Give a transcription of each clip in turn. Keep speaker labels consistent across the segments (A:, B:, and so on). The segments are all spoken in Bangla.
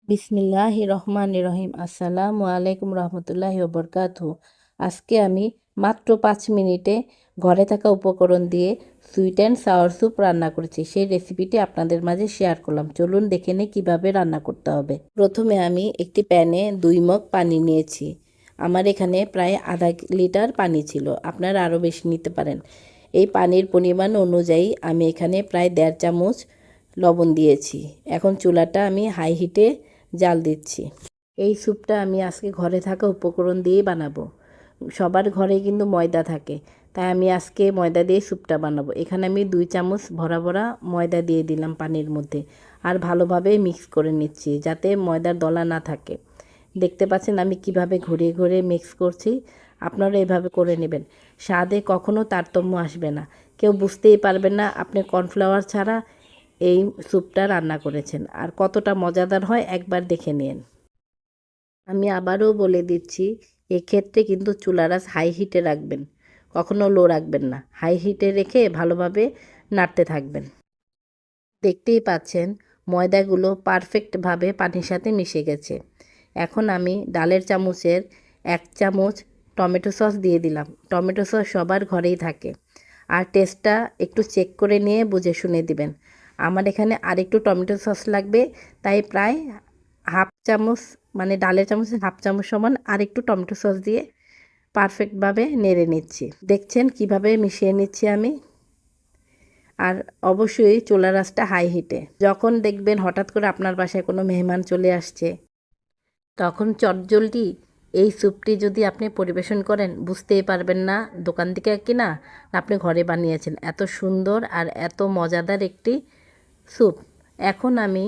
A: বিসমিল্লাহি রহমানির রহিম। আসসালামু আলাইকুম রহমতুল্লাহি ওবরকাতুহু। আজকে আমি মাত্র 5 মিনিটে ঘরে থাকা উপকরণ দিয়ে সুইট অ্যান্ড সাওয়ার স্যুপ রান্না করেছি। সেই রেসিপিটি আপনাদের মাঝে শেয়ার করলাম। চলুন দেখে নিই কীভাবে রান্না করতে হবে। প্রথমে আমি একটি প্যানে 2 মগ পানি নিয়েছি। আমার এখানে প্রায় আধা লিটার পানি ছিল, আপনারা আরও বেশি নিতে পারেন। এই পানির পরিমাণ অনুযায়ী আমি এখানে প্রায় 1.5 চামচ লবণ দিয়েছি। এখন চুলাটা আমি হাই হিটে জাল দিচ্ছি। এই স্যুপটা আমি আজকে ঘরে থাকা উপকরণ দিয়েই বানাবো। সবার ঘরে কিন্তু ময়দা থাকে, তাই আমি আজকে ময়দা দিয়ে স্যুপটা বানাবো। এখানে আমি 2 চামচ ভরা ভরা ময়দা দিয়ে দিলাম পানির মধ্যে, আর ভালোভাবে মিক্স করে নিচ্ছি যাতে ময়দার দলা না থাকে। দেখতে পাচ্ছেন আমি কিভাবে ঘুরিয়ে ঘুরিয়ে মিক্স করছি। আপনারা এভাবে করে নেবেন। স্বাদে কখনো তারতম্য আসবে না, কেউ বুঝতেই পারবেন না আপনি কর্নফ্লাওয়ার ছাড়া এই স্যুপটা রান্না করেছেন। আর কতটা মজাদার হয় একবার দেখে নিন। আমি আবারও বলে দিচ্ছি, এক্ষেত্রে কিন্তু চুলার আঁচ হাই হিটে রাখবেন, কখনো লো রাখবেন না। হাই হিটে রেখে ভালোভাবে নাড়তে থাকবেন। দেখতেই পাচ্ছেন ময়দাগুলো পারফেক্টভাবে পানির সাথে মিশে গেছে। এখন আমি ডালের চামচের 1 চামচ টমেটো সস দিয়ে দিলাম। টমেটো সস সবার ঘরেই থাকে, আর টেস্টটা একটু চেক করে নিয়ে বুঝে শুনে দিবেন। আমার এখানে আরেকটু টমেটো সস লাগবে, তাই প্রায় হাফ চামচ, মানে ডালের চামচের হাফ চামচ সমান আরেকটু টমেটো সস দিয়ে পারফেক্টভাবে নেড়ে নিচ্ছি। দেখছেন কিভাবে মিশিয়ে নিচ্ছি আমি। আর অবশ্যই চুলার আঁচটা হাই হিটে। যখন দেখবেন হঠাৎ করে আপনার বাসায় কোনো মেহমান চলে আসছে, তখন চটজলদি এই স্যুপটি যদি আপনি পরিবেশন করেন, বুঝতেই পারবেন না দোকান থেকে কিনা আপনি ঘরে বানিয়েছেন। এত সুন্দর আর এত মজাদার একটি স্যুপ। এখন আমি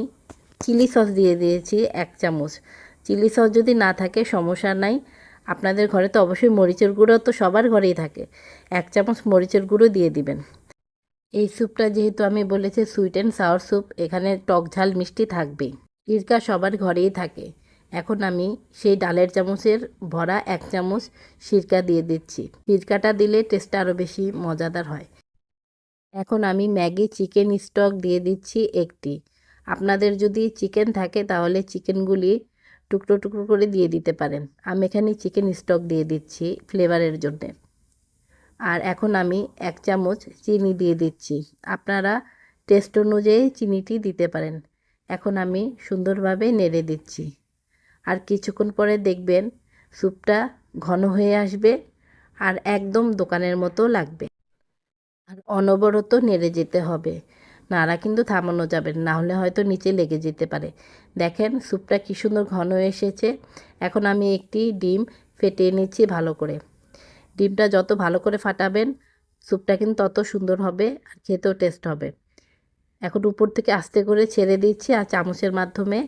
A: চিলি সস দিয়ে দিয়েছি 1 চামচ। চিলি সস যদি না থাকে সমস্যা নাই, আপনাদের ঘরে তো অবশ্যই মরিচের গুঁড়ো তো সবার ঘরেই থাকে, 1 চামচ মরিচের গুঁড়ো দিয়ে দিবেন। এই স্যুপটা যেহেতু আমি বলেছি সুইট অ্যান্ড সাওয়ার স্যুপ, এখানে টক ঝাল মিষ্টি থাকবেই। সিরকা সবার ঘরেই থাকে। এখন আমি সেই ডালের চামচের ভরা 1 চামচ সিরকা দিয়ে দিচ্ছি। সিরকাটা দিলে টেস্টটা আরও বেশি মজাদার হয়। এখন আমি ম্যাগি চিকেন স্টক দিয়ে দিচ্ছি একটি। আপনাদের যদি চিকেন থাকে তাহলে চিকেনগুলি টুকরো টুকরো করে দিয়ে দিতে পারেন। আমি এখানে চিকেন স্টক দিয়ে দিচ্ছি ফ্লেভারের জন্যে। আর এখন আমি 1 চামচ চিনি দিয়ে দিচ্ছি। আপনারা টেস্ট অনুযায়ী চিনিটি দিতে পারেন। এখন আমি সুন্দরভাবে নেড়ে দিচ্ছি। আর কিছুক্ষণ পরে দেখবেন স্যুপটা ঘন হয়ে আসবে আর একদম দোকানের মতো লাগবে। আর অনবরত নেড়ে যেতে হবে, নাড়া কিন্তু থামানো যাবে না, হলে হয়তো নিচে লেগে যেতে পারে। দেখেন স্যুপটা কী সুন্দর ঘন এসেছে। এখন আমি একটি ডিম ফেটিয়ে নিচ্ছি ভালো করে। ডিমটা যত ভালো করে ফাটাবেন স্যুপটা কিন্তু তত সুন্দর হবে আর খেতেও টেস্ট হবে। এখন উপর থেকে আস্তে করে ছেড়ে দিচ্ছি আর চামচের মাধ্যমে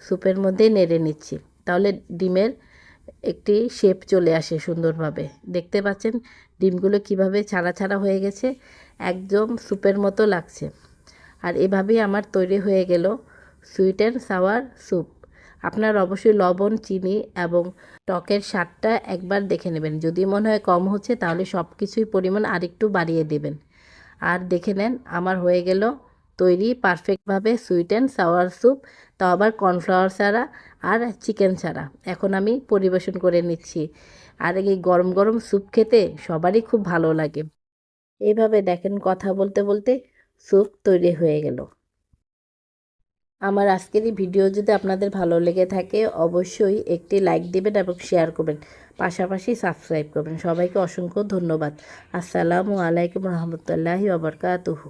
A: স্যুপের মধ্যে নেড়ে নিচ্ছি, তাহলে ডিমের একটি শেপ চলে আসে সুন্দরভাবে। দেখতে পাচ্ছেন ডিমগুলো কিভাবে ছাড়া ছাড়া হয়ে গেছে, একদম স্যুপের মতো লাগছে। আর এভাবেই আমার তৈরি হয়ে গেল সুইট অ্যান্ড সাওয়ার স্যুপ। আপনার অবশ্যই লবণ, চিনি এবং টকের স্বাদটা একবার দেখে নেবেন। যদি মনে হয় কম হচ্ছে তাহলে সব কিছুই পরিমাণ আরেকটু বাড়িয়ে দেবেন। আর দেখে নেন আমার হয়ে গেল তৈরি পারফেক্টভাবে সুইট অ্যান্ড সাওয়ার স্যুপ, তাও আবার কর্নফ্লাওয়ার ছাড়া আর চিকেন ছাড়া। এখন আমি পরিবেশন করে নিচ্ছি। আর এই গরম গরম স্যুপ খেতে সবারই খুব ভালো লাগে। এইভাবে দেখেন কথা বলতে বলতে স্যুপ তৈরি হয়ে গেল। আমার আজকের এই ভিডিও যদি আপনাদের ভালো লেগে থাকে অবশ্যই একটি লাইক দিবেন এবং শেয়ার করবেন, পাশাপাশি সাবস্ক্রাইব করবেন। সবাইকে অসংখ্য ধন্যবাদ। আসসালামু আলাইকুম রহমতুল্লাহি ওয়া বারাকাতুহু।